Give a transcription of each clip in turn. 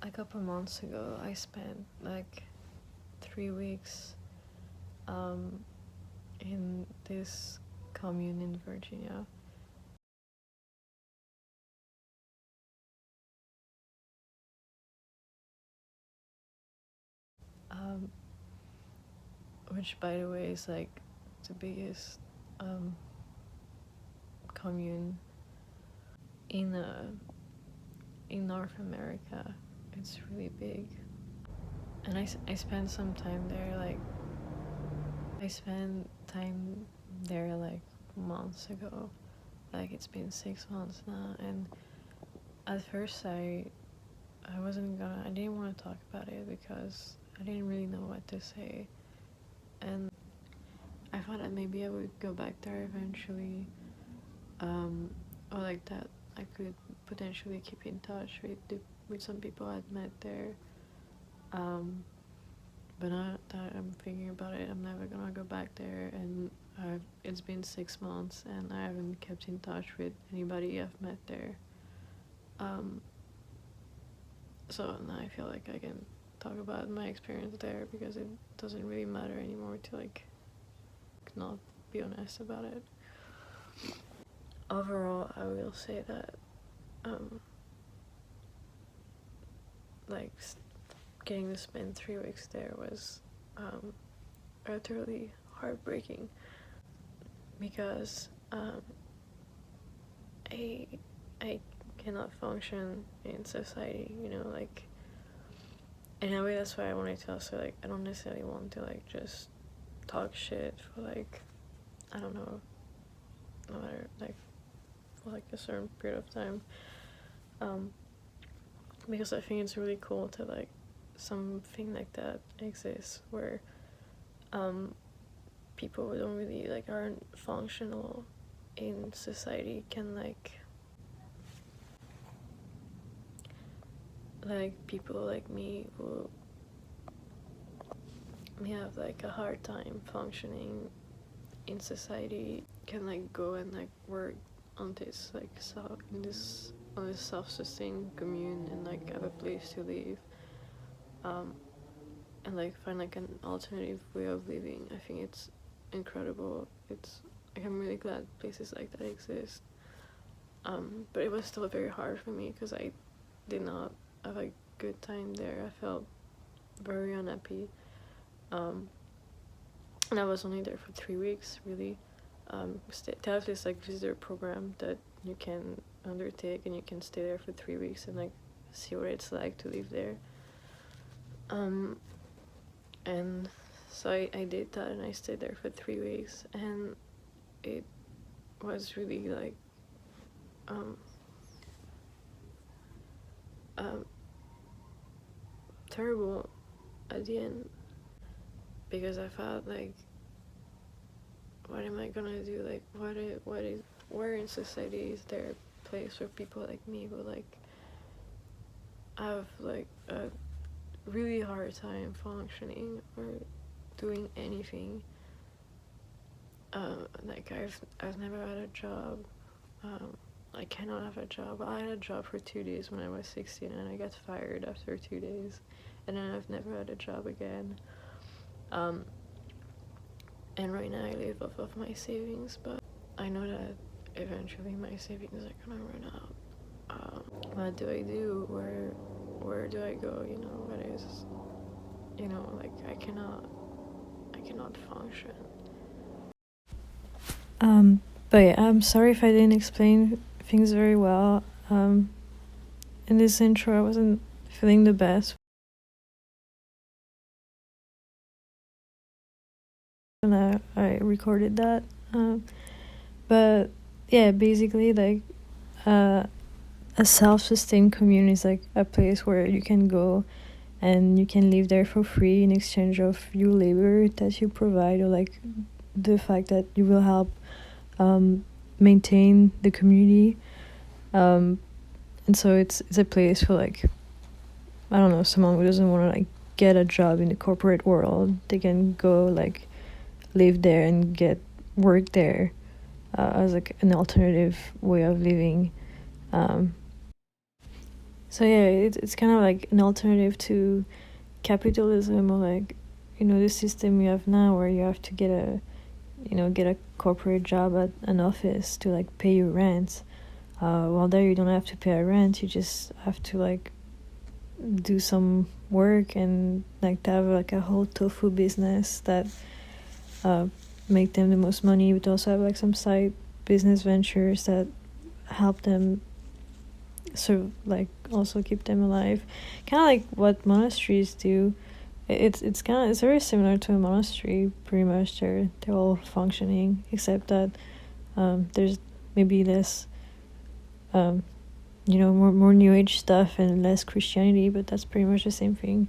a couple months ago, I spent like 3 weeks in this commune in Virginia. Which, by the way, is like the biggest commune in North America. It's really big, and I spent some time there. Like I spent time there like months ago. Like it's been 6 months now, and at first I didn't want to talk about it because I didn't really know what to say, and I thought that maybe I would go back there eventually, or like that I could potentially keep in touch with some people I'd met there. But now that I'm thinking about it, I'm never gonna go back there, and it's been 6 months and I haven't kept in touch with anybody I've met there. So now I feel like I can talk about my experience there because it doesn't really matter anymore to like not be honest about it. Overall, I will say that like getting to spend 3 weeks there was utterly heartbreaking because I cannot function in society, you know, like in a way. That's why I wanted to also like, I don't necessarily want to like just talk shit for like, I don't know, no matter like for like a certain period of time, because I think it's really cool to like something like that exists where people who don't really like aren't functional in society can like people like me who may have like a hard time functioning in society can like go and like work on this like on this self-sustained commune and like have a place to live, and like find like an alternative way of living. I think it's incredible. It's like, I'm really glad places like that exist, but it was still very hard for me because I did not have a good time there. I felt very unhappy, and I was only there for 3 weeks really. They have this like visitor program that you can undertake, and you can stay there for 3 weeks and like see what it's like to live there. And so I did that, and I stayed there for 3 weeks, and it was really like terrible at the end, because I felt like, what am I gonna do? Like where in society is there a place for people like me who like have like a really hard time functioning or doing anything? Like I've never had a job. I cannot have a job. I had a job for 2 days when I was 16, and I got fired after 2 days, and then I've never had a job again. And right now I live off of my savings, but I know that eventually my savings are gonna run out. What do I do? Where do I go? You know, what is, you know, like I cannot function. But yeah, I'm sorry if I didn't explain things very well. In this intro, I wasn't feeling the best when I recorded that. But yeah, basically, like a self-sustained community is like a place where you can go and you can live there for free in exchange of your labor that you provide, or like the fact that you will help maintain the community, and so it's a place for like, I don't know, someone who doesn't want to like get a job in the corporate world. They can go like live there and get work there as like an alternative way of living. So yeah, it's kind of like an alternative to capitalism, or like, you know, the system we have now where you have to get a corporate job at an office to like pay your rent. While there you don't have to pay a rent, you just have to like do some work and like to have like a whole tofu business that make them the most money, but also have like some side business ventures that help them like also keep them alive, kind of like what monasteries do. It's very similar to a monastery, pretty much. They're all functioning, except that there's maybe less more new age stuff and less Christianity, but that's pretty much the same thing.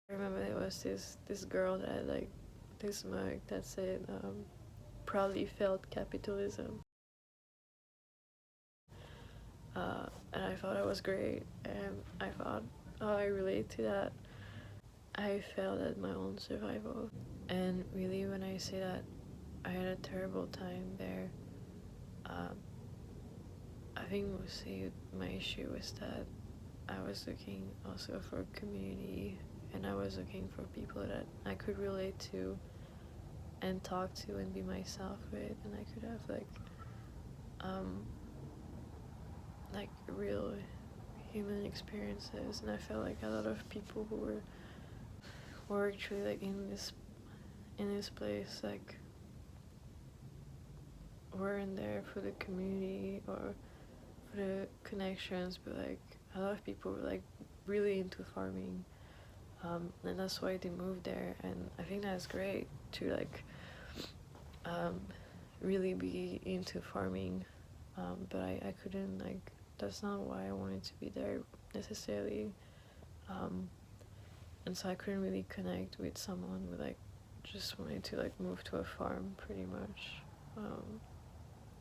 I remember there was this girl that had like this mug that said proudly felt capitalism, and I thought it was great, and I thought, oh, I relate to that. I failed at my own survival, and really when I say that I had a terrible time there, I think mostly my issue was that I was looking also for community, and I was looking for people that I could relate to and talk to and be myself with, and I could have like real human experiences. And I felt like a lot of people who were actually like in this place like weren't there for the community or for the connections, but like a lot of people were like really into farming, and that's why they moved there. And I think that's great to like really be into farming, but I couldn't, like, that's not why I wanted to be there necessarily, and so I couldn't really connect with someone who like just wanted to like move to a farm pretty much.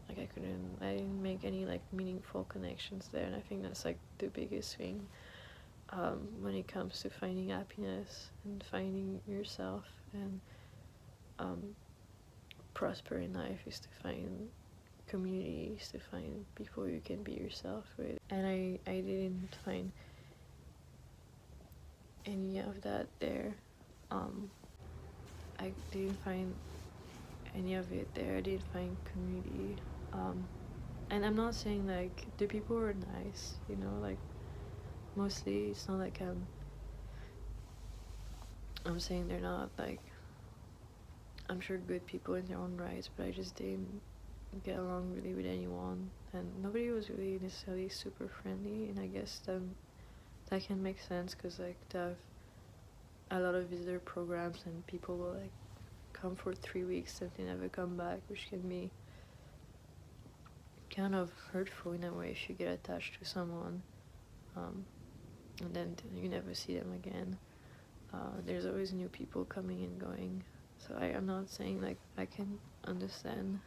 Like I didn't make any like meaningful connections there, and I think that's like the biggest thing when it comes to finding happiness and finding yourself and prosper in life, is to find communities, to find people you can be yourself with. And I didn't find any of that there. I didn't find any of it there. I didn't find community. And I'm not saying like the people were nice, you know, like mostly it's not like I'm saying they're not, like, I'm sure good people in their own rights, but I just didn't get along really with anyone, and nobody was really necessarily super friendly. And I guess that can make sense because like they have a lot of visitor programs and people will like come for 3 weeks and they never come back, which can be kind of hurtful in a way if you get attached to someone, and then you never see them again. There's always new people coming and going, so I'm not saying like I can understand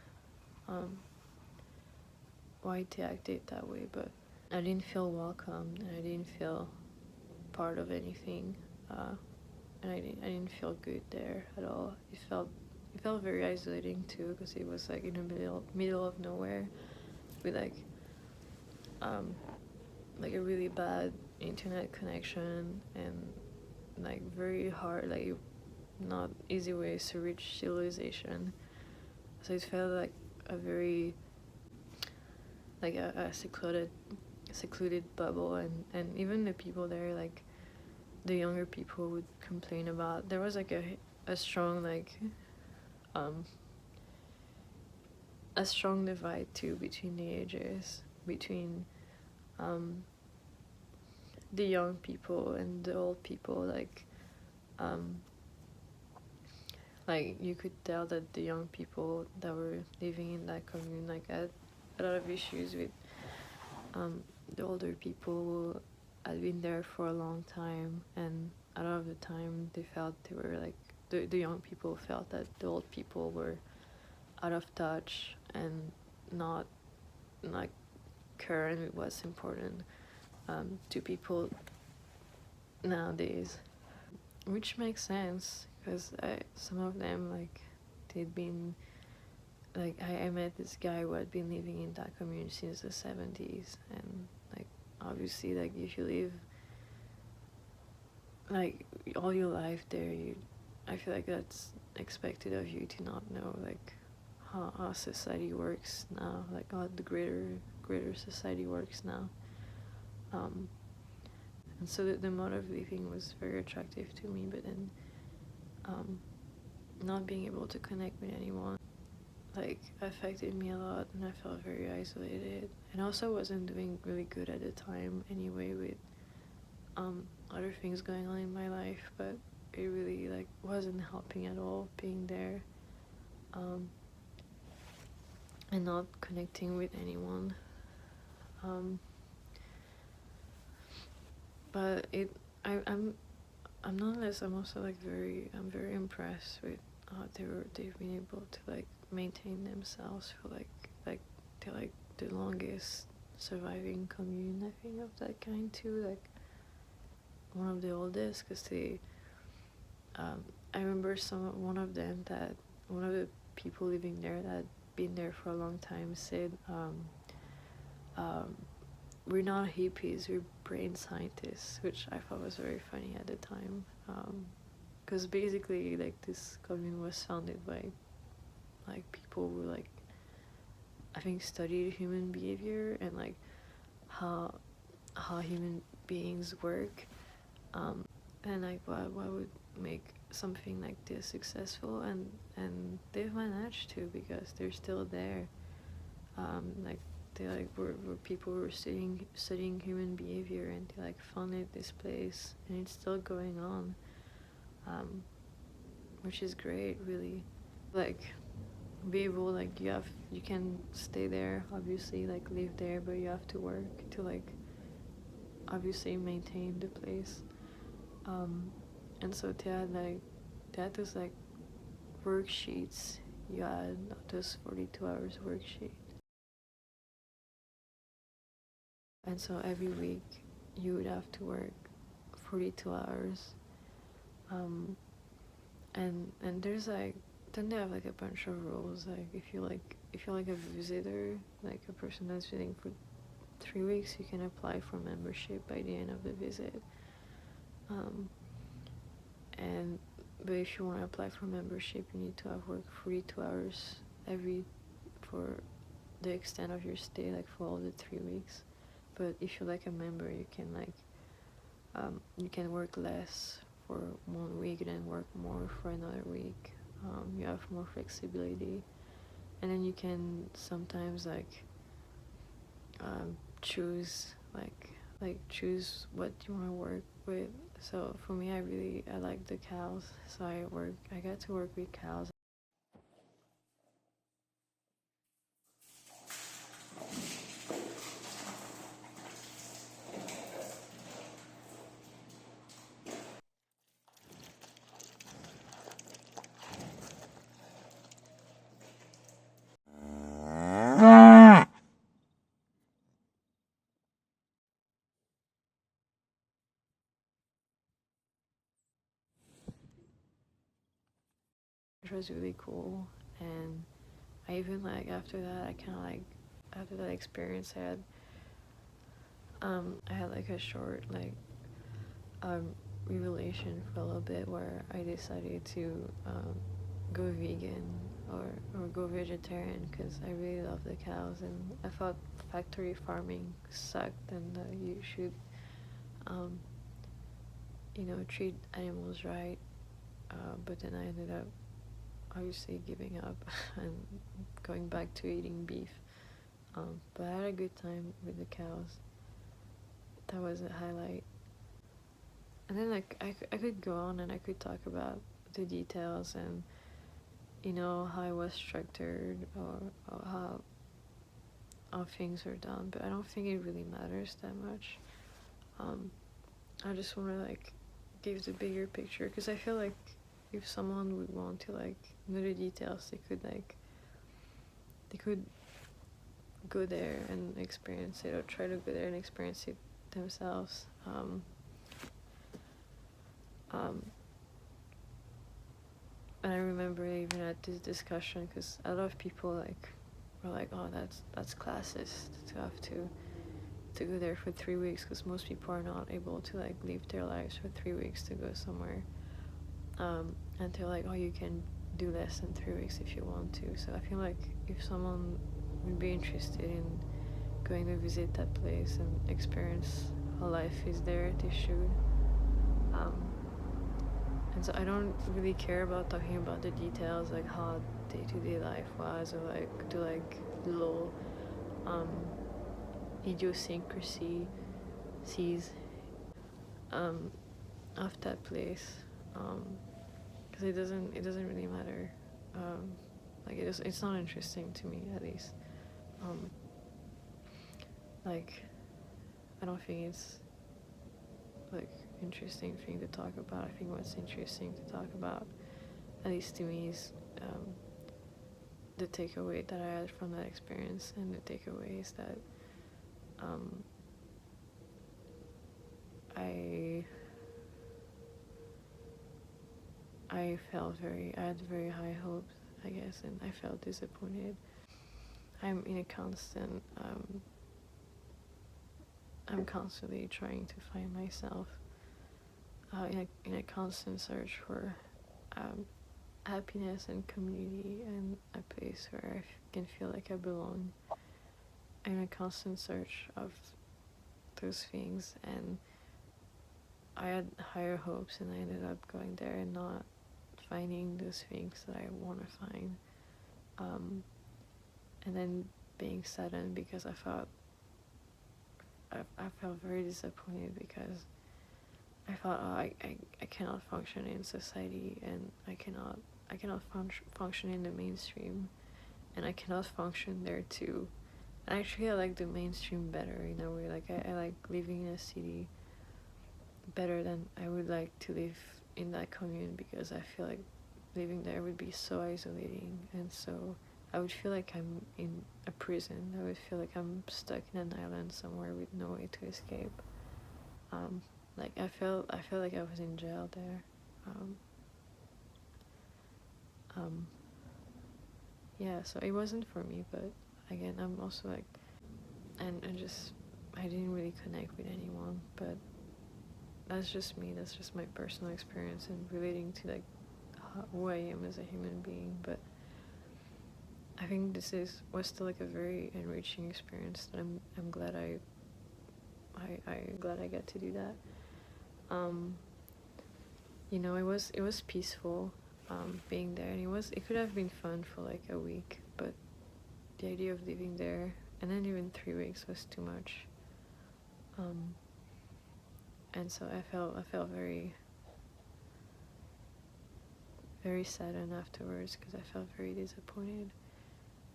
why they acted that way, but I didn't feel welcomed and I didn't feel part of anything, and I didn't feel good there at all. It felt very isolating too, because it was like in the middle of nowhere with like a really bad internet connection and like very hard, like not easy ways to reach civilization. So it felt like a very like a secluded bubble, and even the people there, like the younger people would complain about, there was like a strong like a strong divide too between the ages, between the young people and the old people, like you could tell that the young people that were living in that commune like had a lot of issues with the older people who had been there for a long time, and a lot of the time they felt they were like the young people felt that the old people were out of touch and not like current with what's important to people nowadays, which makes sense because some of them like they'd been like I met this guy who had been living in that commune since the 70s, and like obviously like if you live like all your life there, I feel like that's expected of you to not know like how society works now, like how the greater society works now. And so the mode of living was very attractive to me, but then not being able to connect with anyone like affected me a lot, and I felt very isolated, and also wasn't doing really good at the time anyway with other things going on in my life, but it really like wasn't helping at all being there, and not connecting with anyone. But I'm nonetheless, I'm also like I'm very impressed with how they've been able to like maintain themselves for like they're like the longest surviving commune, I think, of that kind too, like one of the oldest, because they I remember one of them, that one of the people living there that had been there for a long time said, we're not hippies, we're brain scientists, which I thought was very funny at the time, because basically like this commune was founded by like people who like I think studied human behavior and like how human beings work, and like what would make something like this successful, and they've managed to, because they're still there. Like they like were people who were studying human behavior, and they like founded this place, and it's still going on, which is great, really. Like be able, like you can stay there, obviously, like live there, but you have to work to like obviously maintain the place. And so they had those like worksheets. You had those 42 hours worksheet, and so every week you would have to work 42 hours. And there's like, then they have like a bunch of rules, like if you're like a visitor, like a person that's visiting for 3 weeks, you can apply for membership by the end of the visit. And but if you want to apply for membership, you need to have worked 42 hours for the extent of your stay, like for all the 3 weeks. But if you're like a member, you can like you can work less for 1 week and then work more for another week. You have more flexibility, and then you can sometimes like choose choose what you want to work with. So for me, I like the cows, so I got to work with cows. Which was really cool. And I even like after that, I kind of like after that experience, I had like a short like revelation for a little bit, where I decided to go vegan or go vegetarian, because I really love the cows, and I thought factory farming sucked, and you should treat animals right. But then I ended up obviously giving up and going back to eating beef. But I had a good time with the cows. That was a highlight. And then like I could go on and I could talk about the details, and how it was structured, or how things are done, but I don't think it really matters that much. I just want to like give the bigger picture, because I feel like if someone would want to like know the details, they could go there and experience it, or try to go there and experience it themselves. And I remember even at this discussion, because a lot of people like were like, oh, that's classist to have to go there for 3 weeks, because most people are not able to like live their lives for 3 weeks to go somewhere. And they're like, oh, you can do less than 3 weeks if you want to. So I feel like if someone would be interested in going to visit that place and experience how life is there, they should. And so I don't really care about talking about the details, like how day-to-day life was, or like the like little idiosyncrasies of that place, because it doesn't really matter. Like it's not interesting to me, at least. Like I don't think it's like interesting thing to talk about. I think what's interesting to talk about, at least to me, is the takeaway that I had from that experience, and the takeaway is that I had very high hopes, I guess, and I felt disappointed. I'm in a constant I'm constantly trying to find myself in a constant search for happiness and community, and a place where I can feel like I belong. I'm in a constant search of those things, and I had higher hopes, and I ended up going there and not finding those things that I want to find, and then being saddened because I felt very disappointed, because I thought, oh, I cannot function in society, and I cannot function in the mainstream, and I cannot function there too. And actually, I like the mainstream better in a way. Like I like living in a city better than I would like to live in that commune, because I feel like living there would be so isolating, and so I would feel like I'm in a prison. I would feel like I'm stuck in an island somewhere with no way to escape. Like I felt like I was in jail there. Yeah, so it wasn't for me, but again, I'm also like, and I didn't really connect with anyone, but that's just me. That's just my personal experience and relating to like who I am as a human being. But I think this was still like a very enriching experience. That I'm glad I glad I get to do that. It was peaceful, being there, and it could have been fun for like a week, but the idea of living there and then even 3 weeks was too much. And so I felt very, very saddened afterwards, because I felt very disappointed,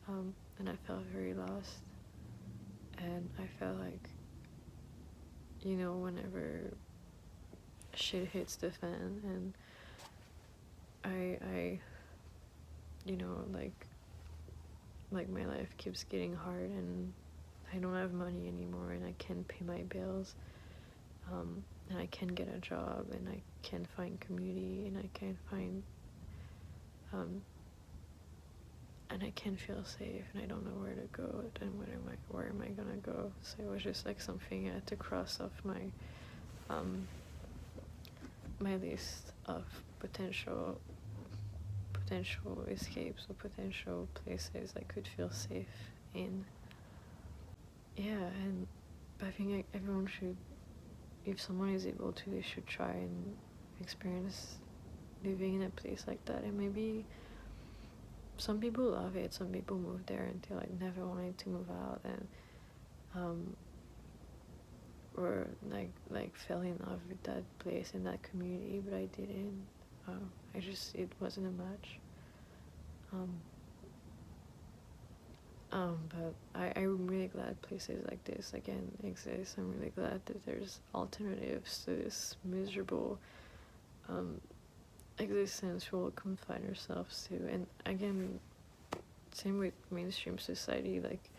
and I felt very lost, and I felt like, whenever shit hits the fan, and I like my life keeps getting hard, and I don't have money anymore, and I can't pay my bills, and I can't get a job, and I can't find community, and I can't find and I can't feel safe, and I don't know where to go, and where am I gonna go? So it was just like something I had to cross off my my list of potential escapes, or potential places I could feel safe in. Yeah, and I think like everyone should, if someone is able to, they should try and experience living in a place like that. And maybe some people love it, some people move there and they like never wanted to move out, and or like fell in love with that place and that community, but I didn't. It wasn't a match. But I'm really glad places like this again exist. I'm really glad that there's alternatives to this miserable existence we'll confine ourselves to. And again, same with mainstream society. Like,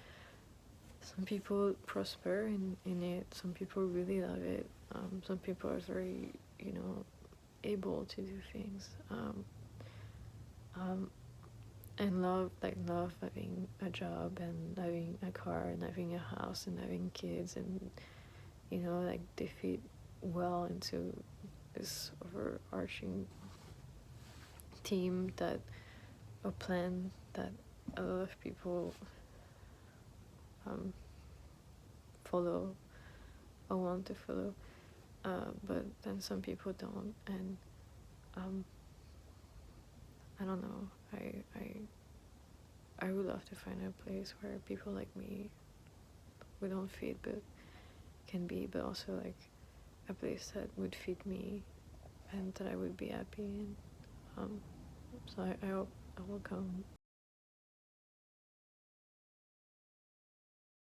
some people prosper in it, some people really love it, some people are very, able to do things. and love having a job and having a car and having a house and having kids, and like they fit well into this overarching theme, that a plan that a lot of people follow or want to follow, but then some people don't. And I don't know, I would love to find a place where people like me, we don't fit but can be, but also like a place that would fit me and that I would be happy in. So I hope I will come